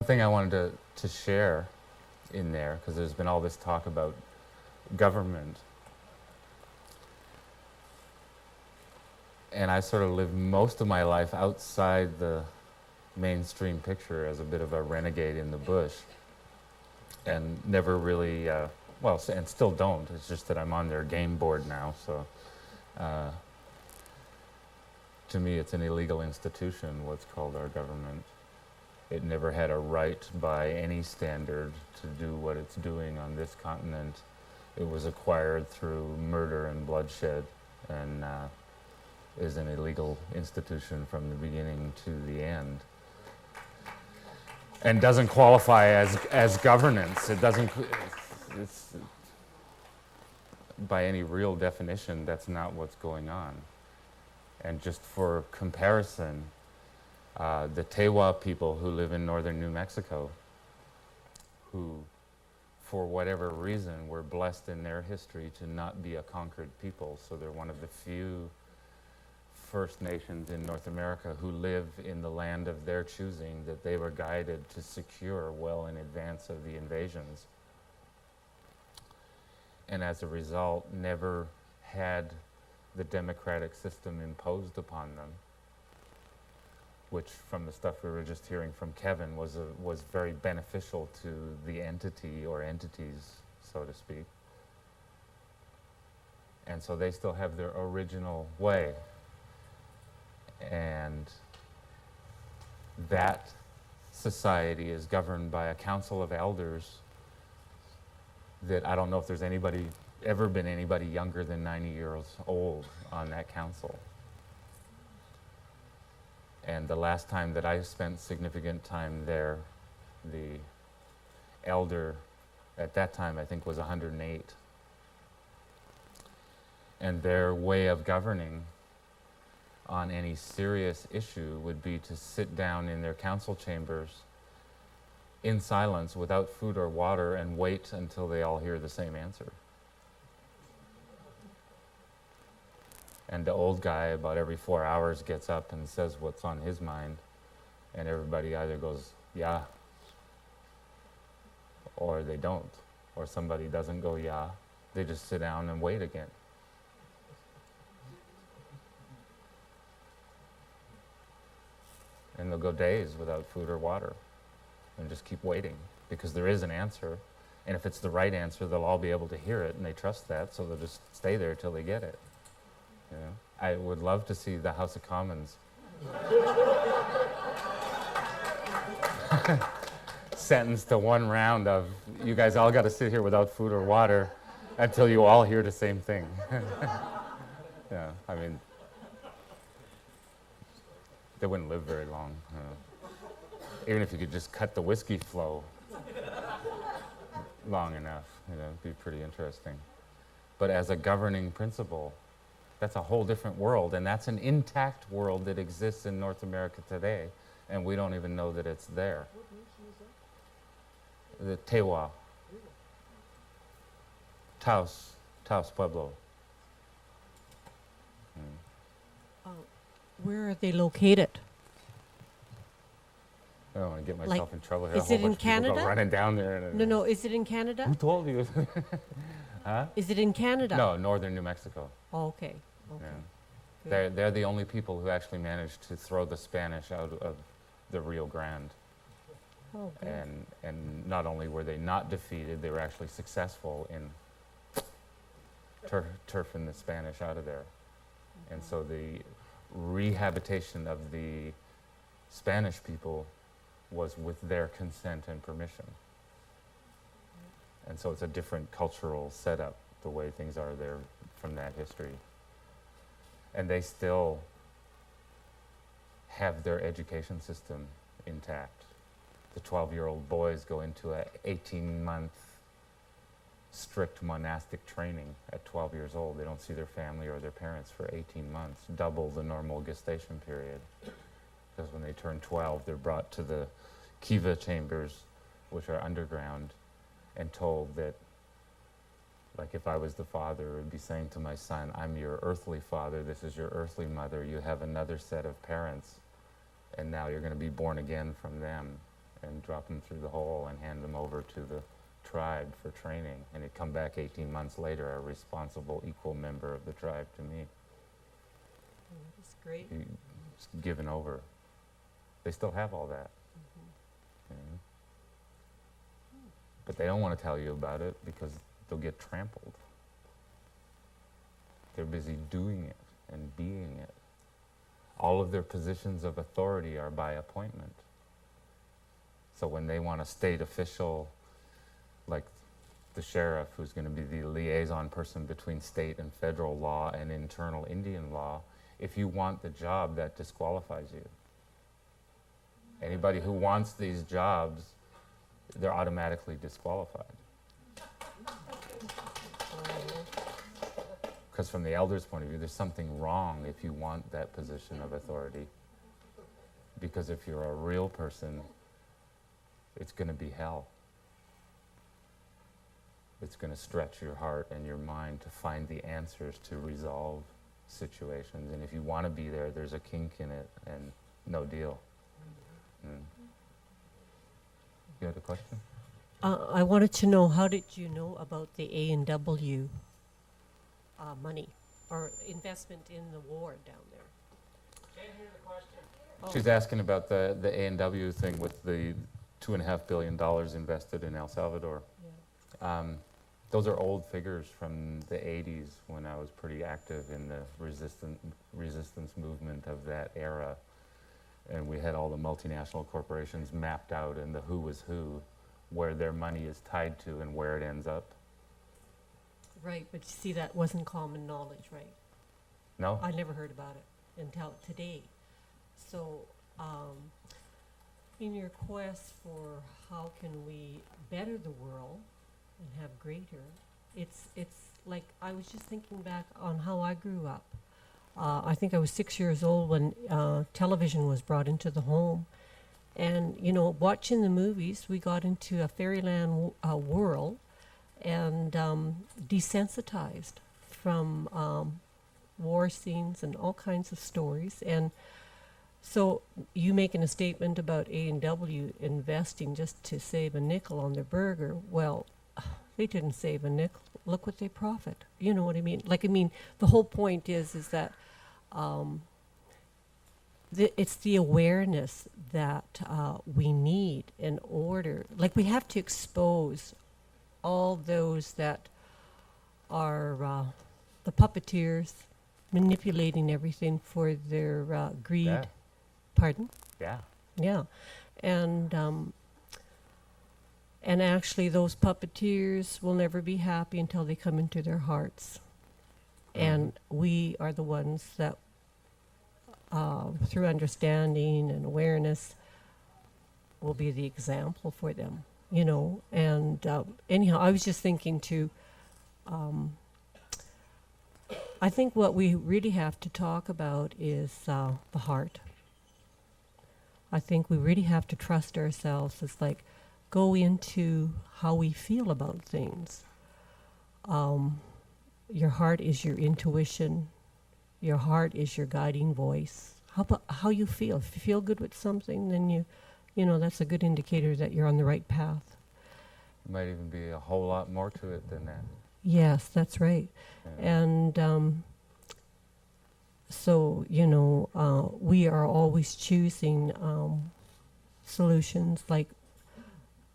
thing I wanted to share in there, because there's been all this talk about government, and I sort of lived most of my life outside the mainstream picture as a bit of a renegade in the bush, and never really, and still don't. It's just that I'm on their game board now, so to me it's an illegal institution, what's called our government. It never had a right by any standard to do what it's doing on this continent. It was acquired through murder and bloodshed, and is an illegal institution from the beginning to the end. And doesn't qualify as governance. It doesn't, it's, by any real definition, that's not what's going on. And just for comparison, the Tewa people who live in northern New Mexico, who, for whatever reason, were blessed in their history to not be a conquered people. So they're one of the few First Nations in North America who live in the land of their choosing that they were guided to secure well in advance of the invasions. And as a result, never had the democratic system imposed upon them, which, from the stuff we were just hearing from Kevin, was very beneficial to the entity or entities, so to speak. And so they still have their original way. And that society is governed by a council of elders that I don't know if there's ever been anybody younger than 90 years old on that council. And the last time that I spent significant time there, the elder at that time I think was 108. And their way of governing on any serious issue would be to sit down in their council chambers in silence without food or water and wait until they all hear the same answer. And the old guy about every 4 hours gets up and says what's on his mind, and everybody either goes, yeah, or they don't, or somebody doesn't go, yeah, they just sit down and wait again. And they'll go days without food or water and just keep waiting because there is an answer. And if it's the right answer, they'll all be able to hear it, and they trust that, so they'll just stay there till they get it. You know? I would love to see the House of Commons sentenced to one round of, you guys all got to sit here without food or water until you all hear the same thing. Yeah, I mean, they wouldn't live very long. Even if you could just cut the whiskey flow long enough, it'd be pretty interesting. But as a governing principle, that's a whole different world, and that's an intact world that exists in North America today, and we don't even know that it's there. What nation is that? The Tewa. Taos Pueblo. Where are they located? I don't want to get myself in trouble here. Is it in Canada? Running down there. No, is it in Canada? Who told you? Huh? Is it in Canada? No, northern New Mexico. Oh, okay. Yeah. They're the only people who actually managed to throw the Spanish out of the Rio Grande. Oh, good. And not only were they not defeated, they were actually successful in turfing the Spanish out of there. And so the rehabilitation of the Spanish people was with their consent and permission. And so it's a different cultural setup, the way things are there from that history. And they still have their education system intact. The 12-year-old boys go into an 18-month strict monastic training at 12 years old. They don't see their family or their parents for 18 months, double the normal gestation period. Because when they turn 12, they're brought to the kiva chambers, which are underground, and told that, like if I was the father, I would be saying to my son, I'm your earthly father, this is your earthly mother, you have another set of parents, and now you're going to be born again from them. and drop them through the hole and hand them over to the tribe for training. And he'd come back 18 months later, a responsible, equal member of the tribe to me. That's great. He's given over. They still have all that. You know? But they don't want to tell you about it because they'll get trampled. They're busy doing it and being it. All of their positions of authority are by appointment. So when they want a state official, like the sheriff, who's going to be the liaison person between state and federal law and internal Indian law, if you want the job, that disqualifies you. Anybody who wants these jobs, they're automatically disqualified. Because from the elder's point of view, there's something wrong if you want that position of authority. Because if you're a real person, it's going to be hell. It's going to stretch your heart and your mind to find the answers to resolve situations. And if you want to be there, there's a kink in it, and no deal. You had a question? I wanted to know, how did you know about the A&W money or investment in the war down there? Can't hear the question. Oh. She's asking about the A&W thing with the $2.5 billion invested in El Salvador. Yeah. Those are old figures from the 80s when I was pretty active in the resistance movement of that era. And we had all the multinational corporations mapped out and the who was who, where their money is tied to and where it ends up. Right, but you see, that wasn't common knowledge, right? No? I never heard about it until today. So, in your quest for how can we better the world and have greater, it's like, I was just thinking back on how I grew up. I think I was 6 years old when television was brought into the home. And, you know, watching the movies, we got into a fairyland world and desensitized from war scenes and all kinds of stories. And so you making a statement about A&W investing just to save a nickel on their burger, well, they didn't save a nickel. Look what they profit. You know what I mean? Like, I mean, the whole point is that it's the awareness that we need in order. Like, we have to expose all those that are the puppeteers manipulating everything for their greed. Yeah. Pardon? Yeah. Yeah. And actually, those puppeteers will never be happy until they come into their hearts. And we are the ones that, through understanding and awareness, will be the example for them, you know. And anyhow, I was just thinking too, I think what we really have to talk about is the heart. I think we really have to trust ourselves. It's like, go into how we feel about things. Your heart is your intuition. Your heart is your guiding voice. How about how you feel? If you feel good with something, then you know, that's a good indicator that you're on the right path. There might even be a whole lot more to it than that. Yes, that's right. Yeah. And so, you know, we are always choosing solutions. Like,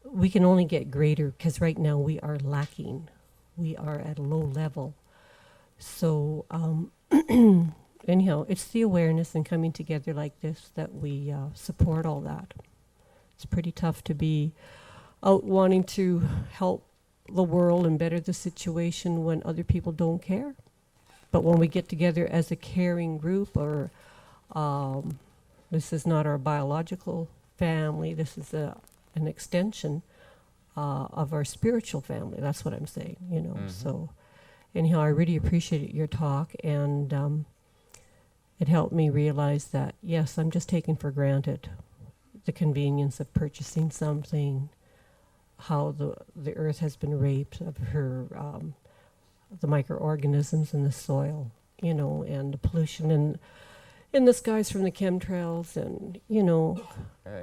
we can only get greater because right now we are lacking. We are at a low level. So, anyhow, it's the awareness and coming together like this that we support all that. It's pretty tough to be out wanting to help the world and better the situation when other people don't care. But when we get together as a caring group, or this is not our biological family, this is an extension of our spiritual family. That's what I'm saying, you know. So anyhow, I really appreciated your talk, and it helped me realize that, yes, I'm just taking for granted the convenience of purchasing something, how the earth has been raped of her, the microorganisms in the soil, you know, and the pollution. And in the skies from the chemtrails, and In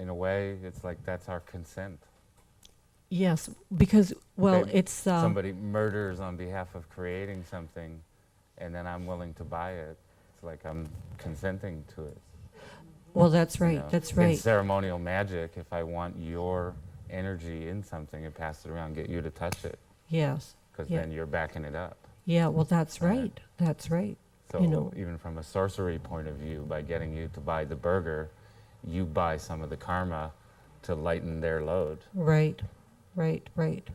a way, it's like that's our consent. yes, because well, They- it's Somebody murders on behalf of creating something, and then I'm willing to buy it. It's like I'm consenting to it. well, that's you right. know. That's In right. ceremonial magic, if I want your energy in something and pass it around, get you to touch it, Yes. because Yeah. then you're backing it up. Yeah. Well, that's Right. right. That's right. So even from a sorcery point of view, by getting you to buy the burger, you buy some of the karma to lighten their load. Right. Right. Right.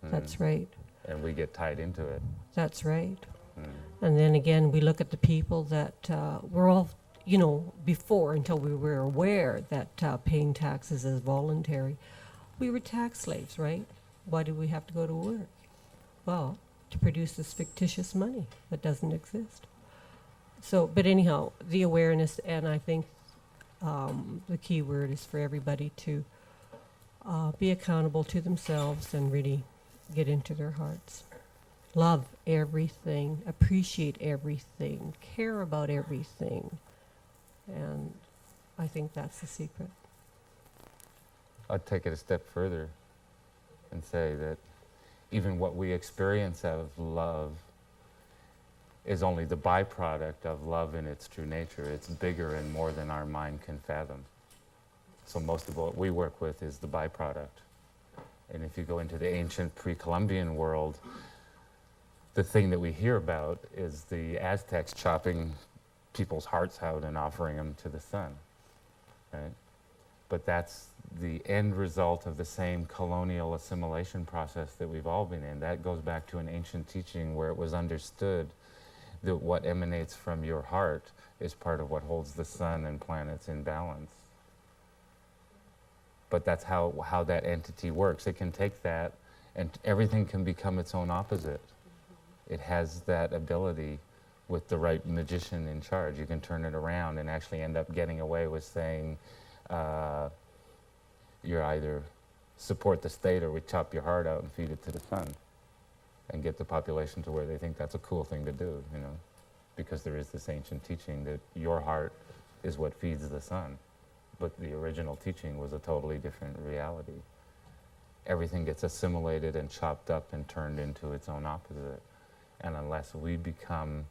Mm. That's right. And we get tied into it. That's right. Mm. And then again, we look at the people that were all, before, until we were aware that paying taxes is voluntary, we were tax slaves, right? Why do we have to go to work? Well, to produce this fictitious money that doesn't exist. So, but anyhow, the awareness, and I think the key word is for everybody to be accountable to themselves and really get into their hearts. Love everything, appreciate everything, care about everything. And I think that's the secret. I'd take it a step further and say that even what we experience of love is only the byproduct of love in its true nature. It's bigger and more than our mind can fathom. So most of what we work with is the byproduct. And if you go into the ancient pre-Columbian world, the thing that we hear about is the Aztecs chopping people's hearts out and offering them to the sun, right? But that's the end result of the same colonial assimilation process that we've all been in. That goes back to an ancient teaching where it was understood that what emanates from your heart is part of what holds the sun and planets in balance. But that's how that entity works. It can take that, and everything can become its own opposite. It has that ability with the right magician in charge. You can turn it around and actually end up getting away with saying, you're either support the state or we chop your heart out and feed it to the sun, and get the population to where they think that's a cool thing to do, because there is this ancient teaching that your heart is what feeds the sun. But the original teaching was a totally different reality. Everything gets assimilated and chopped up and turned into its own opposite. And unless we become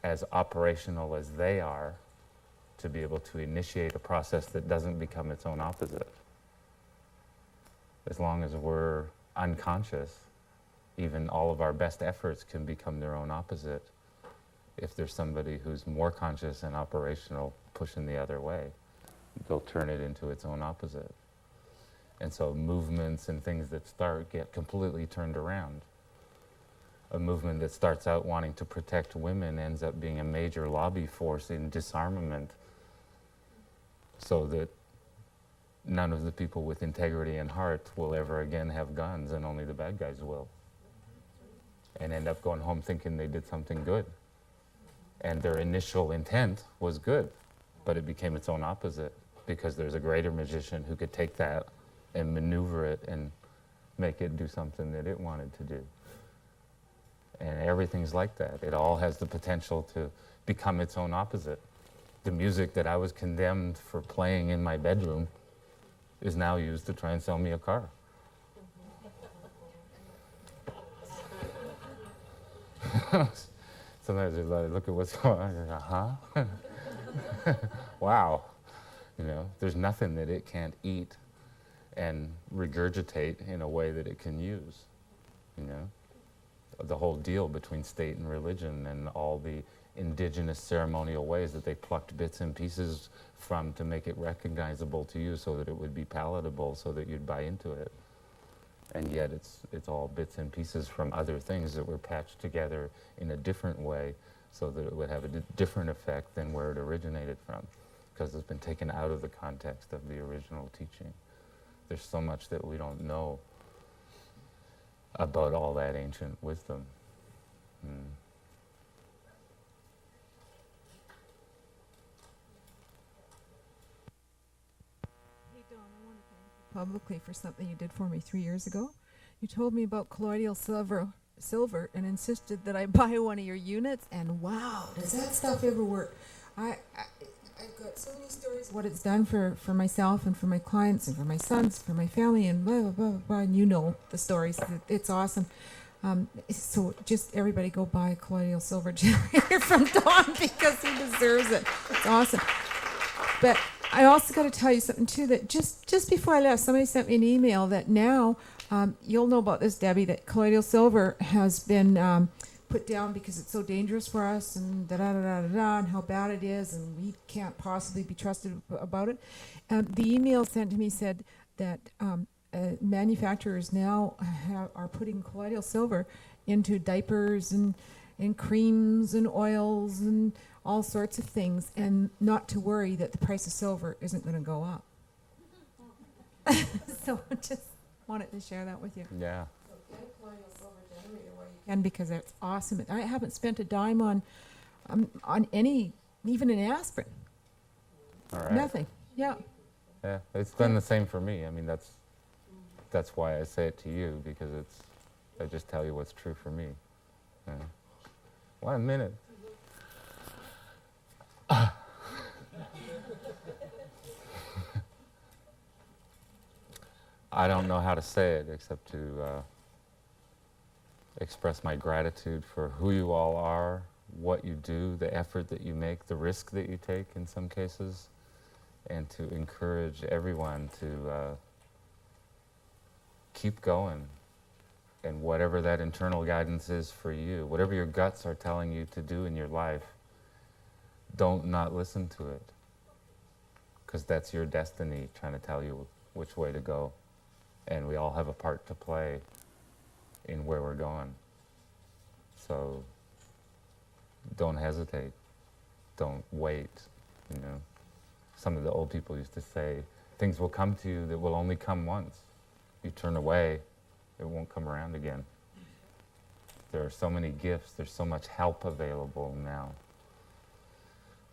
as operational as they are to be able to initiate a process that doesn't become its own opposite, as long as we're unconscious, even all of our best efforts can become their own opposite if there's somebody who's more conscious and operational pushing the other way. They'll turn it into its own opposite. And so movements and things that start get completely turned around. A movement that starts out wanting to protect women ends up being a major lobby force in disarmament, so that none of the people with integrity and heart will ever again have guns, and only the bad guys will. And end up going home thinking they did something good. And their initial intent was good, but it became its own opposite, because there's a greater magician who could take that and maneuver it and make it do something that it wanted to do. And everything's like that. It all has the potential to become its own opposite. The music that I was condemned for playing in my bedroom is now used to try and sell me a car. Sometimes I look at what's going on and I go, wow. There's nothing that it can't eat and regurgitate in a way that it can use. The whole deal between state and religion and all the indigenous ceremonial ways that they plucked bits and pieces from to make it recognizable to you so that it would be palatable, so that you'd buy into it. And yet it's all bits and pieces from other things that were patched together in a different way so that it would have a different effect than where it originated from, because it's been taken out of the context of the original teaching. There's so much that we don't know about all that ancient wisdom. Hey Don, I want to thank you publicly for something you did for me 3 years ago. You told me about colloidal silver and insisted that I buy one of your units, and wow, does that stuff ever work? I've got so many stories of what it's done for myself and for my clients and for my sons, for my family, and blah, blah, blah, blah. And you know the stories. It's awesome. So just everybody go buy a colloidal silver generator from Don because he deserves it. It's awesome. But I also got to tell you something too, that just before I left, somebody sent me an email that now, you'll know about this, Debbie, that colloidal silver has been put down because it's so dangerous for us and da-da-da-da-da, and how bad it is, and we can't possibly be trusted about it. The email sent to me said that manufacturers now are putting colloidal silver into diapers and creams and oils and all sorts of things, and not to worry that the price of silver isn't going to go up. So I just wanted to share that with you. Yeah. So get a colloidal silver generator while you can, because it's awesome. I haven't spent a dime on any, even an aspirin. All right. Nothing. Yeah. Yeah, it's done the same for me. I mean, that's why I say it to you, because I just tell you what's true for me. Yeah. 1 minute. I don't know how to say it except to express my gratitude for who you all are, what you do, the effort that you make, the risk that you take in some cases, and to encourage everyone to keep going. And whatever that internal guidance is for you, whatever your guts are telling you to do in your life, don't not listen to it. Because that's your destiny trying to tell you which way to go. And we all have a part to play in where we're going. So don't hesitate. Don't wait, you know. Some of the old people used to say, things will come to you that will only come once. You turn away, it won't come around again. There are so many gifts, there's so much help available now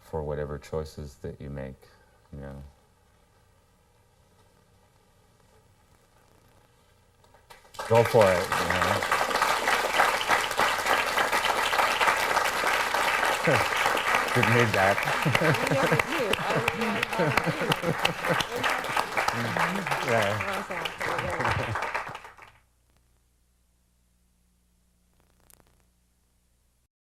for whatever choices that you make, you know. Go for it, you know. Didn't need that. Yeah.